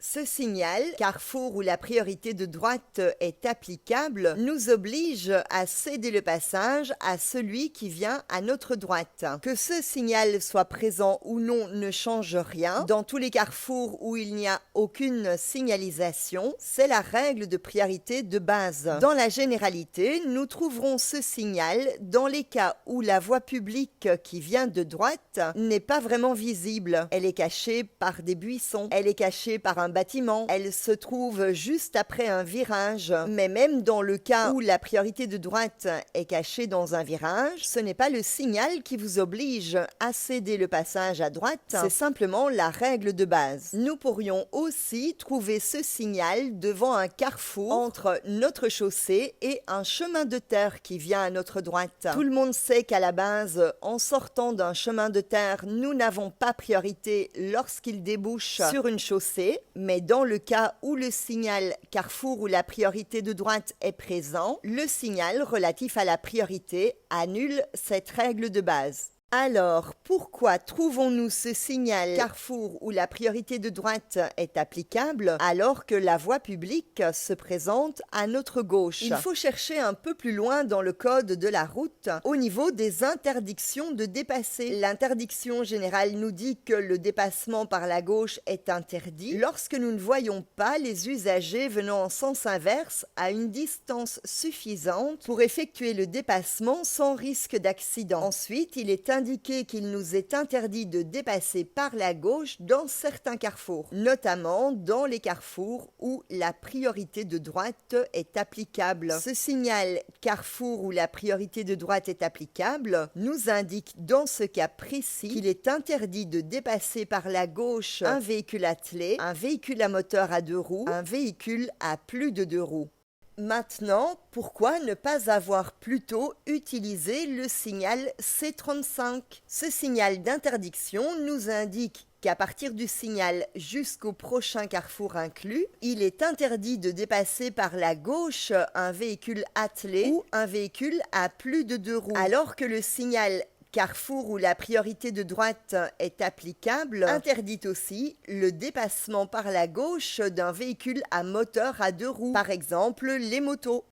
Ce signal, carrefour où la priorité de droite est applicable, nous oblige à céder le passage à celui qui vient à notre droite. Que ce signal soit présent ou non ne change rien. Dans tous les carrefours où il n'y a aucune signalisation, c'est la règle de priorité de base. Dans la généralité, nous trouverons ce signal dans les cas où la voie publique qui vient de droite n'est pas vraiment visible. Elle est cachée par des buissons, elle est cachée par un bâtiment, elle se trouve juste après un virage. Mais même dans le cas où la priorité de droite est cachée dans un virage, ce n'est pas le signal qui vous oblige à céder le passage à droite, c'est simplement la règle de base. Nous pourrions aussi trouver ce signal devant un carrefour entre notre chaussée et un chemin de terre qui vient à notre droite. Tout le monde sait qu'à la base, en sortant d'un chemin de terre, nous n'avons pas priorité lorsqu'il débouche sur une chaussée, mais dans le cas où le signal carrefour où la priorité de droite est présent, le signal relatif à la priorité annule cette règle de base. Alors, pourquoi trouvons-nous ce signal carrefour où la priorité de droite est applicable alors que la voie publique se présente à notre gauche? Il faut chercher un peu plus loin dans le code de la route au niveau des interdictions de dépasser. L'interdiction générale nous dit que le dépassement par la gauche est interdit lorsque nous ne voyons pas les usagers venant en sens inverse à une distance suffisante pour effectuer le dépassement sans risque d'accident. Ensuite, il est indiqué qu'il nous est interdit de dépasser par la gauche dans certains carrefours, notamment dans les carrefours où la priorité de droite est applicable. Ce signal carrefour où la priorité de droite est applicable nous indique dans ce cas précis qu'il est interdit de dépasser par la gauche un véhicule attelé, un véhicule à moteur à 2 roues, un véhicule à plus de 2 roues. Maintenant, pourquoi ne pas avoir plutôt utilisé le signal C35? Ce signal d'interdiction nous indique qu'à partir du signal jusqu'au prochain carrefour inclus, il est interdit de dépasser par la gauche un véhicule attelé ou un véhicule à plus de 2 roues, alors que le signal carrefour où la priorité de droite est applicable interdit aussi le dépassement par la gauche d'un véhicule à moteur à 2 roues, par exemple les motos.